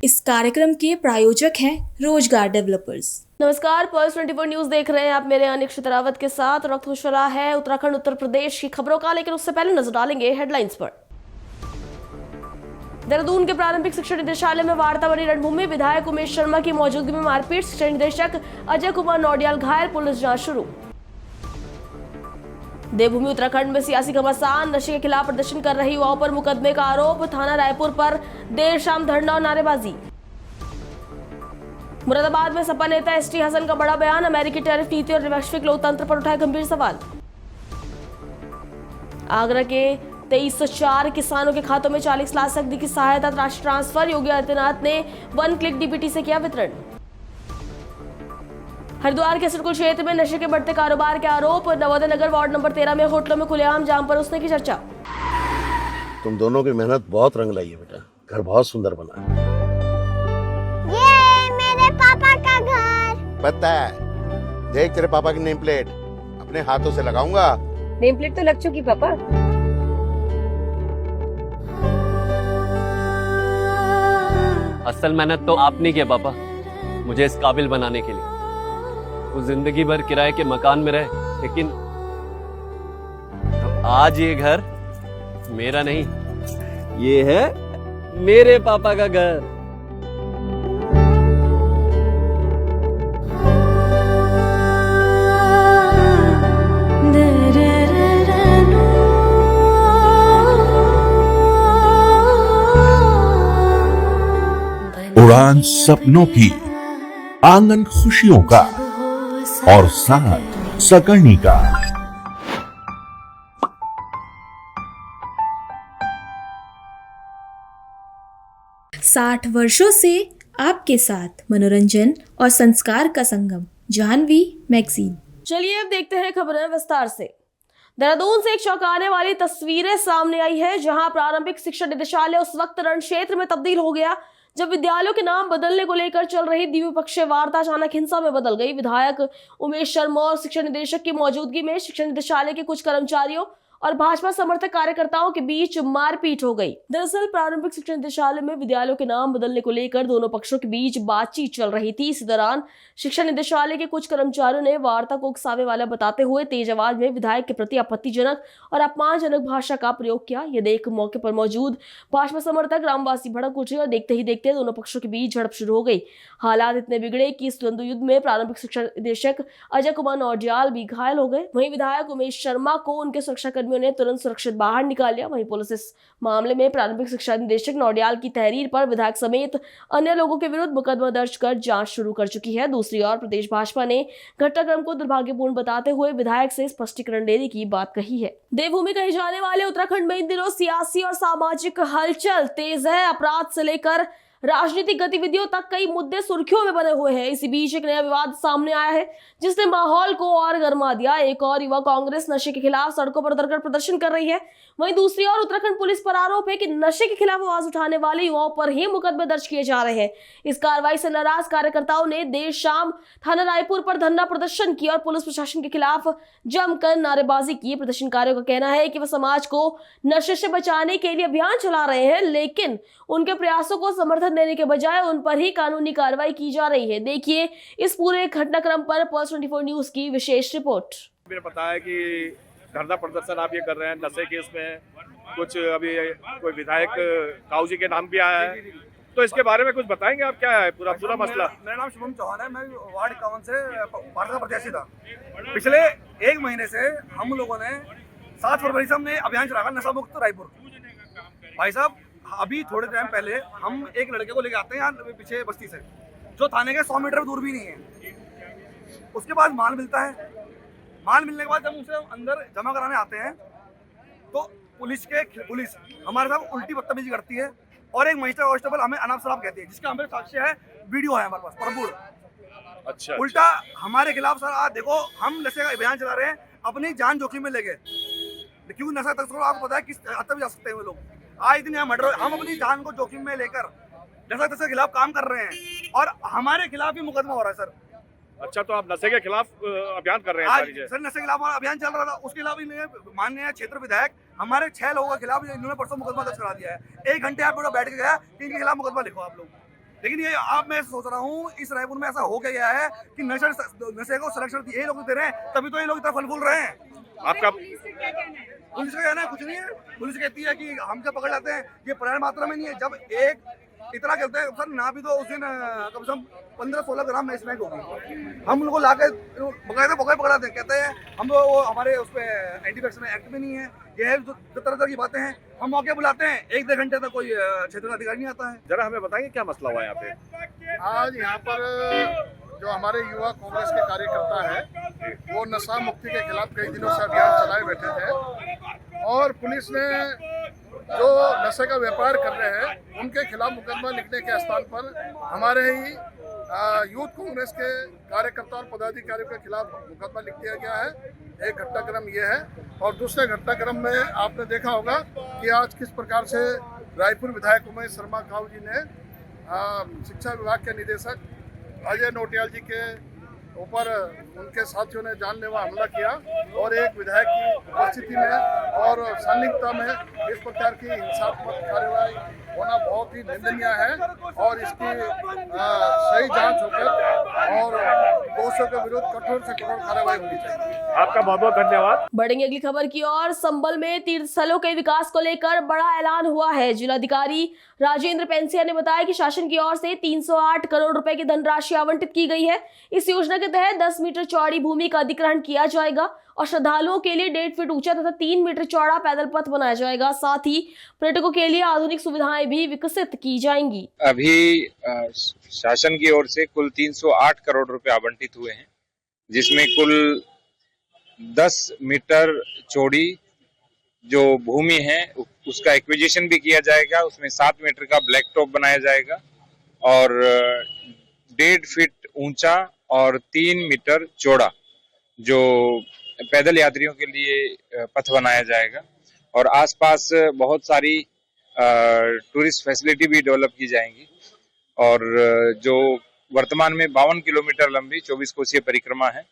इस कार्यक्रम के प्रायोजक हैं रोजगार डेवलपर्स। नमस्कार, पल्स 24 न्यूज देख रहे हैं आप। मेरे अनिक्षित रावत के साथ वक्त खुशरा है उत्तराखंड उत्तर प्रदेश की खबरों का, लेकिन उससे पहले नजर डालेंगे हेडलाइंस पर। देहरादून के प्रारंभिक शिक्षा निदेशालय में वार्ता बनी रणभूमि, विधायक उमेश शर्मा की मौजूदगी में मारपीट, शिक्षा निदेशक अजय कुमार नौडियाल घायल, पुलिस जांच शुरू। देवभूमि उत्तराखंड में सियासी घमासान, नशे के खिलाफ प्रदर्शन कर रही युवाओं पर मुकदमे का आरोप, थाना रायपुर पर देर शाम धरना और नारेबाजी। मुरादाबाद में सपा नेता एसटी हसन का बड़ा बयान, अमेरिकी टैरिफ नीति और वैश्विक लोकतंत्र पर उठाए गंभीर सवाल। आगरा के 2304 किसानों के खातों में 40 लाख नकदी की सहायता राशि ट्रांसफर, योगी आदित्यनाथ ने 1 क्लिक डीबीटी से किया वितरण। हरिद्वार के सिरकुल क्षेत्र में नशे के बढ़ते कारोबार के आरोप, नवोदय नगर वार्ड नंबर 13 में होटलों में खुलेआम जाम पर उसने की चर्चा। तुम दोनों की मेहनत बहुत रंग लाई है बेटा, घर बहुत सुंदर बना है। ये मेरे पापा का घर। पता है, देख तेरे पापा की नेम प्लेट अपने हाथों से लगाऊंगा। नेम प्लेट तो लग चुकी पापा। असल मेहनत तो आपने की पापा, मुझे इस काबिल बनाने के लिए। वो जिंदगी भर किराए के मकान में रहे, लेकिन तो आज ये घर मेरा नहीं, ये है मेरे पापा का घर। उड़ान सपनों की, आंगन खुशियों का और साथ सकर्णी का। 60 वर्षों से आपके साथ मनोरंजन और संस्कार का संगम, जाह्नवी मैगजीन। चलिए अब देखते हैं खबरें विस्तार से। देहरादून से एक चौंकाने वाली तस्वीरें सामने आई है, जहां प्रारंभिक शिक्षा निदेशालय उस वक्त रण क्षेत्र में तब्दील हो गया जब विद्यालयों के नाम बदलने को लेकर चल रही द्विपक्षीय वार्ता अचानक हिंसा में बदल गई। विधायक उमेश शर्मा और शिक्षा निदेशक की मौजूदगी में शिक्षा निदेशालय के कुछ कर्मचारियों और भाजपा समर्थक कार्यकर्ताओं के बीच मारपीट हो गई। दरअसल प्रारंभिक शिक्षा निदेशालय में विद्यालयों के नाम बदलने को लेकर दोनों पक्षों के बीच बातचीत चल रही थी। इसी दौरान शिक्षा निदेशालय के कुछ कर्मचारियों ने वार्ता को उकसावे वाला बताते हुए तेज आवाज में विधायक के प्रति आपत्तिजनक और अपमानजनक भाषा का प्रयोग किया। यह देख मौके पर मौजूद भाजपा समर्थक ग्रामवासी भड़क उठे और देखते ही देखते दोनों पक्षों के बीच झड़प शुरू हो गई। हालात इतने बिगड़े कि इस द्वंद्व युद्ध में प्रारंभिक शिक्षा निदेशक अजय कुमार नौडियाल भी घायल हो गए। वहीं विधायक उमेश शर्मा को उनके सुरक्षा कर्मियों ने तुरंत सुरक्षित बाहर निकाल लिया। वहीं पुलिस इस मामले में प्रारंभिक शिक्षा निदेशक नौडियाल की तहरीर पर विधायक समेत अन्य लोगों के विरुद्ध मुकदमा दर्ज कर जांच शुरू कर चुकी है। दूसरी ओर प्रदेश भाजपा ने घटनाक्रम को दुर्भाग्यपूर्ण बताते हुए विधायक से स्पष्टीकरण देने की बात कही है। देवभूमि कहे जाने वाले उत्तराखंड में इन दिनों सियासी और सामाजिक हलचल तेज है। अपराध से लेकर राजनीतिक गतिविधियों तक कई मुद्दे सुर्खियों में बने हुए हैं। इसी बीच एक नया विवाद सामने आया है जिसने माहौल को और गर्मा दिया। एक और युवा कांग्रेस नशे के खिलाफ सड़कों पर उतरकर प्रदर्शन कर रही है, वहीं दूसरी ओर उत्तराखंड पुलिस पर आरोप है कि नशे के खिलाफ आवाज उठाने वाले युवाओं पर ही मुकदमे दर्ज किए जा रहे हैं। इस कार्रवाई से नाराज कार्यकर्ताओं ने देर शाम थाना रायपुर पर धरना प्रदर्शन किया और पुलिस प्रशासन के खिलाफ जमकर नारेबाजी की। प्रदर्शनकारियों का कहना है कि वह समाज को नशे से बचाने के लिए अभियान चला रहे हैं, लेकिन उनके प्रयासों को समर्थन देने के बजाय उन पर ही कानूनी कार्रवाई की जा रही है। देखिए इस पूरे घटनाक्रम पर पल्स 24 न्यूज की विशेष रिपोर्ट। मुझे पता है कि धरना प्रदर्शन आप ये कर रहे हैं नशे केस में, कुछ अभी कोई विधायक काऊ जी के नाम भी आया है, तो इसके बारे में कुछ बताएंगे आप, क्या है पूरा मसला? मेरा नाम शुभम चौहान है, मैं वार्ड 51 से पार्टी का प्रत्याशी था। पिछले 1 महीने से हम लोगों ने 7 फरवरी से हमने अभियान चलाया नशा मुक्त रायपुर। भाई साहब अभी थोड़े टाइम पहले हम एक लड़के को लेके आते हैं यहाँ पीछे बस्ती से, जो थाने के 100 मीटर दूर भी नहीं है। उसके बाद माल मिलता है, माल मिलने के बाद जब उसे अंदर जमा कराने आते हैं तो पुलिस हमारे साथ उल्टी बदतमीजी करती है और एक मजिस्ट्रेट कांस्टेबल हमें अनाप शराब कहती है, जिसका हमारे साक्ष्य है, वीडियो है हमारे पास प्रबुड़। अच्छा, उल्टा हमारे खिलाफ सर आज देखो हम नशे का अभियान चला रहे हैं, अपनी जान जोखिम में लेके, क्योंकि नशा तस्करों आपको पता है किस हद तक जा सकते हैं वो लोग। आज दिन हम अपनी जान को जोखिम में लेकर नशा तस्कर के खिलाफ काम कर रहे हैं और हमारे खिलाफ भी मुकदमा हो रहा है सर। अच्छा, तो आप नशे के खिलाफ अभियान कर रहे हैं? आज सर नशे के खिलाफ अभियान चल रहा था, उसके खिलाफ माननीय क्षेत्र विधायक हमारे 6 लोगों के खिलाफ इन्होंने परसों मुकदमा दर्ज करा दिया है। 1 घंटे आप लोग बैठ के गया कि इनके खिलाफ मुकदमा लिखो आप लोग। लेकिन ये आप मैं सोच रहा हूँ इस रायपुर में ऐसा हो क्या गया है कि नशे को संरक्षण ये लोग दे रहे हैं, तभी तो ये लोग इतना फल फूल रहे हैं। आपका पुलिस का कहना है कुछ नहीं है। पुलिस कहती है कि हम जब पकड़ लाते हैं ये पर्याप्त मात्रा में नहीं है। जब एक इतना करते हैं सर ना भी तो उस दिन कम से कम 15-16 ग्राम स्मैक होगी। हम लोग को ला के बकायदा पकड़ाते हैं, कहते हैं हम लोग वो हमारे उस पर एंटी वैक्सीन एक्ट में नहीं है। ये जो तरह तरह की बातें हैं, हम मौके बुलाते हैं 1-2 घंटे तक कोई क्षेत्र का अधिकारी नहीं आता है। जरा हमें बताएंगे क्या मसला हुआ यहाँ पे? आज यहाँ पर जो हमारे युवा कांग्रेस के कार्यकर्ता है वो नशा मुक्ति के खिलाफ कई दिनों से अभियान चलाए बैठे थे और पुलिस ने जो नशे का व्यापार कर रहे हैं उनके खिलाफ मुकदमा लिखने के स्थान पर हमारे ही यूथ कांग्रेस के कार्यकर्ता और पदाधिकारियों के खिलाफ मुकदमा लिख दिया गया है। एक घटनाक्रम ये है और दूसरे घटनाक्रम में आपने देखा होगा कि आज किस प्रकार से रायपुर विधायक उमेश शर्मा काऊ जी ने शिक्षा विभाग के निदेशक अजय नोटियाल जी के ऊपर उनके साथियों ने जानलेवा हमला किया और एक विधायक की उपस्थिति में और संलिप्तता में इस प्रकार की हिंसात्मक कार्रवाई होना बहुत ही निंदनीय है और इसकी सही जांच होकर और दोषियों के विरुद्ध कठोर से कठोर कार्रवाई होनी चाहिए। आपका बहुत बहुत धन्यवाद। बढ़ेंगे अगली खबर की ओर। संबल में तीर्थ स्थलों के विकास को लेकर बड़ा ऐलान हुआ है। जिलाधिकारी राजेंद्र पेंसिया ने बताया कि शासन की ओर से 308 करोड़ रुपए की धनराशि आवंटित की गई है। इस योजना के तहत 10 मीटर चौड़ी भूमि का अधिग्रहण किया जाएगा और श्रद्धालुओं के लिए 1.5 फीट ऊंचा तथा 3 मीटर चौड़ा पैदल पथ बनाया जाएगा। साथ ही पर्यटकों के लिए आधुनिक सुविधाएं भी विकसित की जाएंगी। अभी शासन की ओर से कुल 308 करोड़ रुपए आवंटित हुए हैं, जिसमें कुल 10 मीटर चौड़ी जो भूमि है उसका एक्विजिशन भी किया जाएगा। उसमें 7 मीटर का ब्लैक टॉप बनाया जाएगा और 1.5 फीट ऊंचा और 3 मीटर चौड़ा जो पैदल यात्रियों के लिए पथ बनाया जाएगा और आसपास बहुत सारी टूरिस्ट फैसिलिटी भी डेवलप की जाएंगी। और जो वर्तमान में 52 किलोमीटर लंबी 24 कोसीय परिक्रमा है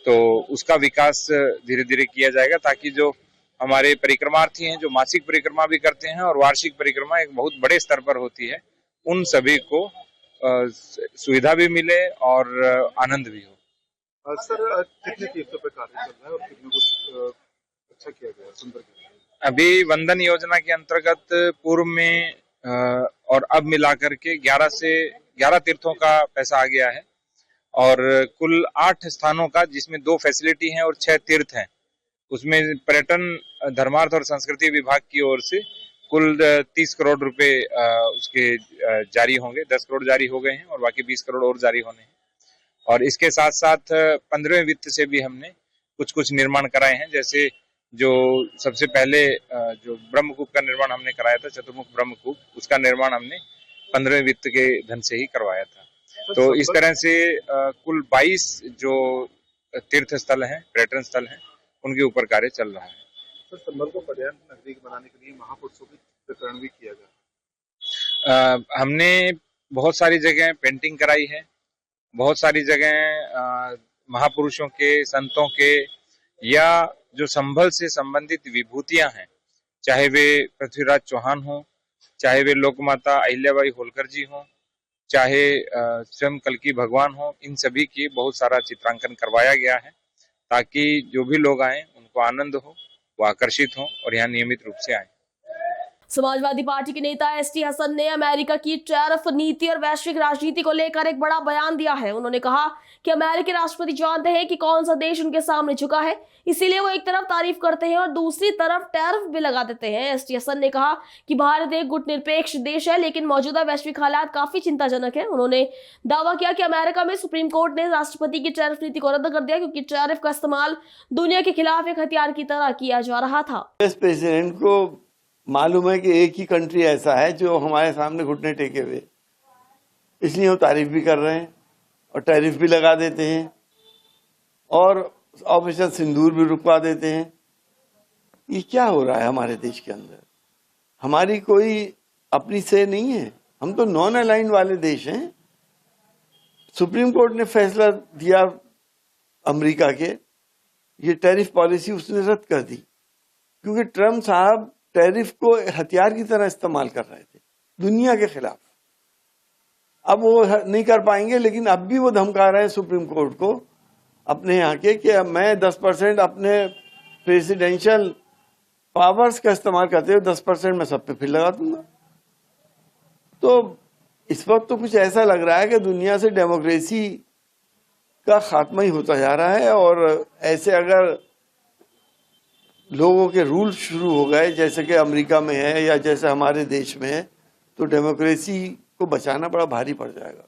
तो उसका विकास धीरे धीरे किया जाएगा ताकि जो हमारे परिक्रमार्थी हैं जो मासिक परिक्रमा भी करते हैं और वार्षिक परिक्रमा एक बहुत बड़े स्तर पर होती है, उन सभी को सुविधा भी मिले और आनंद भी हो। सर कितने तीर्थों पे कार्य चल रहा है और कितने कुछ अच्छा किया गया, सुंदर किया? अभी वंदन योजना के अंतर्गत पूर्व में और अब मिलाकर के 11 तीर्थों का पैसा आ गया है और कुल 8 स्थानों का, जिसमें 2 फैसिलिटी हैं और 6 तीर्थ हैं। उसमें पर्यटन, धर्मार्थ और संस्कृति विभाग की ओर से कुल 30 करोड़ रुपए उसके जारी होंगे। 10 करोड़ जारी हो गए हैं और बाकी 20 करोड़ और जारी होने हैं। और इसके साथ साथ 15वें वित्त से भी हमने कुछ निर्माण कराए हैं। जैसे जो सबसे पहले जो ब्रह्मकूप का निर्माण हमने कराया था, चतुर्मुख ब्रह्मकूप, उसका निर्माण हमने 15वें वित्त के धन से ही करवाया था। तो इस तरह से कुल 22 जो तीर्थ स्थल हैं, पर्यटन स्थल हैं, उनके ऊपर कार्य चल रहा है। सर संबल को पर्यटन नगरी बनाने के लिए महापुरुषों की वितरण भी किया गया। हमने बहुत सारी जगह पेंटिंग कराई है, बहुत सारी जगह महापुरुषों के, संतों के या जो संभल से संबंधित विभूतियां हैं, चाहे वे पृथ्वीराज चौहान हो, चाहे वे लोकमाता अहिल्याबाई होलकर जी हो, चाहे स्वयं कल्की भगवान हो, इन सभी की बहुत सारा चित्रांकन करवाया गया है ताकि जो भी लोग आए उनको आनंद हो, वो आकर्षित हो और यहाँ नियमित रूप से आए। समाजवादी पार्टी के नेता एसटी हसन ने अमेरिका की टैरिफ नीति और वैश्विक राजनीति को लेकर एक बड़ा बयान दिया है। उन्होंने कहा कि अमेरिकी राष्ट्रपति जानते हैं कि कौन सा देश उनके सामने झुका है, इसीलिए वो एक तरफ तारीफ करते हैं और दूसरी तरफ टैरिफ भी लगा देते हैं। एसटी हसन ने कहा कि भारत एक गुटनिरपेक्ष देश है, लेकिन मौजूदा वैश्विक हालात काफी चिंताजनक है। उन्होंने दावा किया कि अमेरिका में सुप्रीम कोर्ट ने राष्ट्रपति की टैरिफ नीति को रद्द कर दिया क्योंकि टैरिफ का इस्तेमाल दुनिया के खिलाफ एक हथियार की तरह किया जा रहा था। प्रेसिडेंट को मालूम है कि एक ही कंट्री ऐसा है जो हमारे सामने घुटने टेके हुए, इसलिए वो तारीफ भी कर रहे हैं और टैरिफ भी लगा देते हैं और ऑपरेशन सिंदूर भी रुकवा देते हैं। ये क्या हो रहा है हमारे देश के अंदर? हमारी कोई अपनी से नहीं है, हम तो नॉन अलाइंड वाले देश हैं। सुप्रीम कोर्ट ने फैसला दिया अमेरिका के, ये टैरिफ पॉलिसी उसने रद्द कर दी क्योंकि ट्रम्प साहब टैरिफ को हथियार की तरह इस्तेमाल कर रहे थे दुनिया के खिलाफ। अब वो नहीं कर पाएंगे, लेकिन अब भी वो धमका रहे हैं सुप्रीम कोर्ट को अपने यहाँ के कि मैं 10% अपने प्रेसिडेंशियल पावर्स का इस्तेमाल करते हुए 10% मैं सब पे फिर लगा दूंगा। तो इस वक्त तो कुछ ऐसा लग रहा है कि दुनिया से डेमोक्रेसी का खात्मा ही होता जा रहा है, और ऐसे अगर लोगों के रूल शुरू हो गए जैसे कि अमेरिका में है या जैसे हमारे देश में है, तो डेमोक्रेसी को बचाना बड़ा भारी पड़ जाएगा।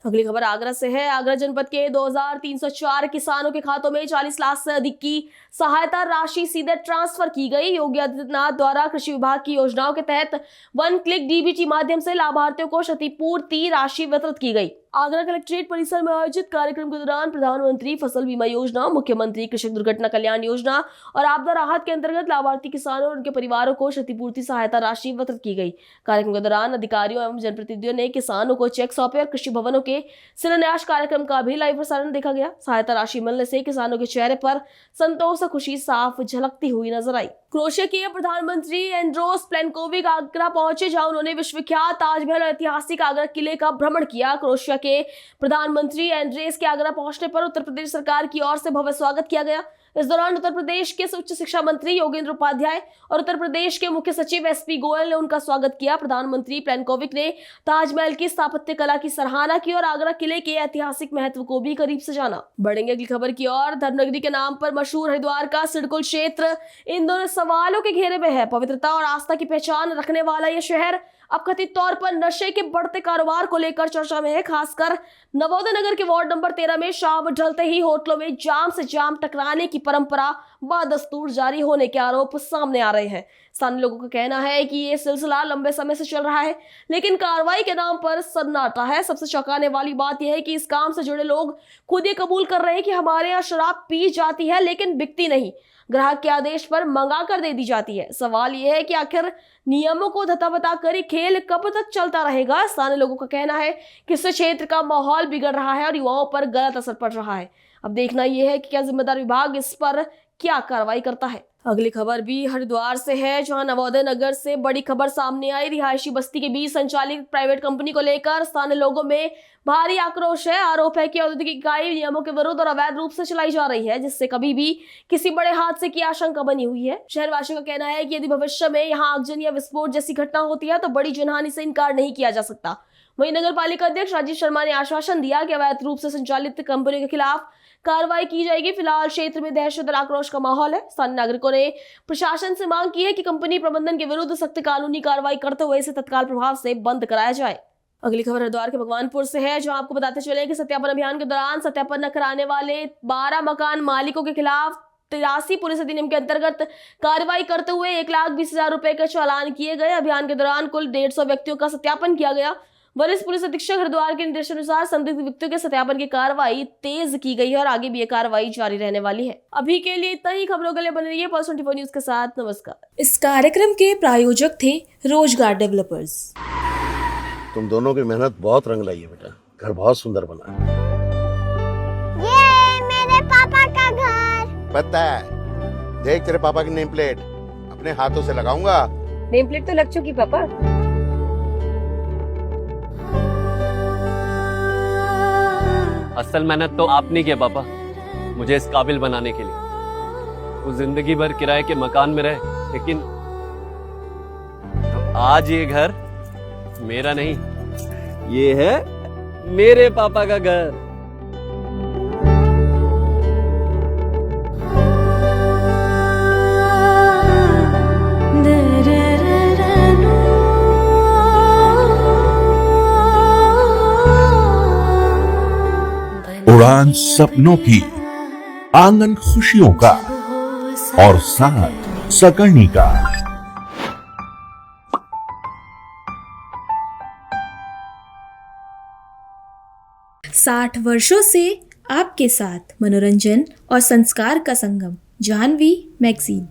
अगली खबर आगरा से है। आगरा जनपद के 2304 किसानों के खातों में 40 लाख से अधिक की सहायता राशि सीधे ट्रांसफर की गई। योगी आदित्यनाथ द्वारा कृषि विभाग की योजनाओं के तहत 1 क्लिक डीबीटी माध्यम से लाभार्थियों को क्षतिपूर्ति राशि वितरित की गई। आगरा कलेक्ट्रेट परिसर में आयोजित कार्यक्रम के दौरान प्रधानमंत्री फसल बीमा योजना, मुख्यमंत्री कृषक दुर्घटना कल्याण योजना और आपदा राहत के अंतर्गत लाभार्थी किसानों और उनके परिवारों को क्षतिपूर्ति सहायता राशि वितरित की गई। कार्यक्रम के दौरान अधिकारियों एवं जनप्रतिनिधियों ने किसानों को चेक सौंपे और कृषि भवनों के शिलान्यास कार्यक्रम का भी लाइव प्रसारण देखा गया। सहायता राशि मिलने से किसानों के चेहरे पर संतोष और खुशी साफ झलकती हुई नजर आई। क्रोएशिया के प्रधानमंत्री एंड्रोस प्लेनकोविक आगरा पहुंचे, जहां उन्होंने विश्वविख्यात ताजमहल और ऐतिहासिक आगरा किले का भ्रमण किया। क्रोएशिया के प्रधानमंत्री एंड्रेस के आगरा पहुंचने पर उत्तर प्रदेश सरकार की ओर से भव्य स्वागत किया गया। इस दौरान उत्तर प्रदेश के उच्च शिक्षा मंत्री योगेंद्र उपाध्याय और उत्तर प्रदेश के मुख्य सचिव एसपी गोयल ने उनका स्वागत किया। प्रधानमंत्री प्लेनकोविक ने ताजमहल की स्थापत्य कला की सराहना की और आगरा किले के ऐतिहासिक महत्व को भी करीब से जाना। बढ़ेंगे अगली खबर की ओर। धर्मनगरी के नाम पर मशहूर हरिद्वार का सिडकुल क्षेत्र इन दोनों सवालों के घेरे में है। पवित्रता और आस्था की पहचान रखने वाला यह शहर अब कथित तौर पर नशे के बढ़ते कारोबार को लेकर चर्चा में है। खासकर नवोदय नगर के वार्ड नंबर 13 में शाम ढलते ही होटलों में जाम से जाम टकराने की परंपरा बदस्तूर जारी होने के आरोप सामने आ रहे हैं। स्थानीय लोगों का कहना है कि ये सिलसिला लंबे समय से चल रहा है, लेकिन कार्रवाई के नाम पर सन्नाटा है। सबसे चौंकाने वाली बात यह है कि इस काम से जुड़े लोग खुद ये कबूल कर रहे हैं कि हमारे यहाँ शराब पी जाती है लेकिन बिकती नहीं, ग्राहक के आदेश पर मंगा कर दे दी जाती है। सवाल यह है कि आखिर नियमों को धता बताकर ये खेल कब तक चलता रहेगा। स्थानीय लोगों का कहना है कि इस क्षेत्र का माहौल बिगड़ रहा है और युवाओं पर गलत असर पड़ रहा है। अब देखना यह है कि क्या जिम्मेदार विभाग इस पर क्या कार्रवाई करता है। अगली खबर भी हरिद्वार से है, जहां नवोदय नगर से बड़ी खबर सामने आई। रिहायशी बस्ती के बीच संचालित प्राइवेट कंपनी को लेकर स्थानीय लोगों में भारी आक्रोश है। आरोप है कि औद्योगिक इकाई नियमों के विरुद्ध और अवैध रूप से चलाई जा रही है, जिससे कभी भी किसी बड़े हादसे की आशंका बनी हुई है। शहरवासियों का कहना है कि यदि भविष्य में यहाँ आगजनी या विस्फोट जैसी घटना होती है तो बड़ी जनहानि से इनकार नहीं किया जा सकता। वहीं नगर पालिका अध्यक्ष राजीव शर्मा ने आश्वासन दिया कि अवैध रूप से संचालित कंपनियों के खिलाफ कार्रवाई की जाएगी। फिलहाल क्षेत्र में दहशत और आक्रोश का माहौल है। स्थानीय नागरिकों ने प्रशासन से मांग की है कि कंपनी प्रबंधन के विरुद्ध सख्त कानूनी कार्रवाई करते हुए इसे तत्काल प्रभाव से बंद कराया जाए। अगली खबर हरिद्वार के भगवानपुर से है, जहां आपको बताते चले कि सत्यापन अभियान के दौरान सत्यापन न कराने वाले 12 मकान मालिकों के खिलाफ 83 पुलिस अधिनियम के अंतर्गत कार्रवाई करते हुए 1,20,000 रुपए के चालान किए गए। अभियान के दौरान कुल 150 व्यक्तियों का सत्यापन किया गया। वरिष्ठ पुलिस अधीक्षक हरिद्वार के निर्देशानुसार संदिग्ध व्यक्तियों के सत्यापन की कार्रवाई तेज की गई है और आगे भी ये कार्रवाई जारी रहने वाली है। अभी के लिए इतना ही। खबरों के लिए बने रहिए पल्स 24 न्यूज के साथ। नमस्कार। इस कार्यक्रम के प्रायोजक थे रोजगार डेवलपर्स। तुम दोनों की मेहनत बहुत रंग लाई है बेटा, घर बहुत सुंदर बना है। ये मेरे पापा का घर। पता है, देख तेरे पापा की नेम प्लेट अपने हाथों से लगाऊंगा। नेम प्लेट तो लग चुकी पापा। असल मेहनत तो आपने की है पापा, मुझे इस काबिल बनाने के लिए। वो जिंदगी भर किराए के मकान में रहे, लेकिन आज ये घर मेरा नहीं, ये है मेरे पापा का घर। उड़ान सपनों की, आंगन खुशियों का और साथ सकर्णी का। 60 वर्षों से आपके साथ मनोरंजन और संस्कार का संगम, जाह्नवी मैगजीन।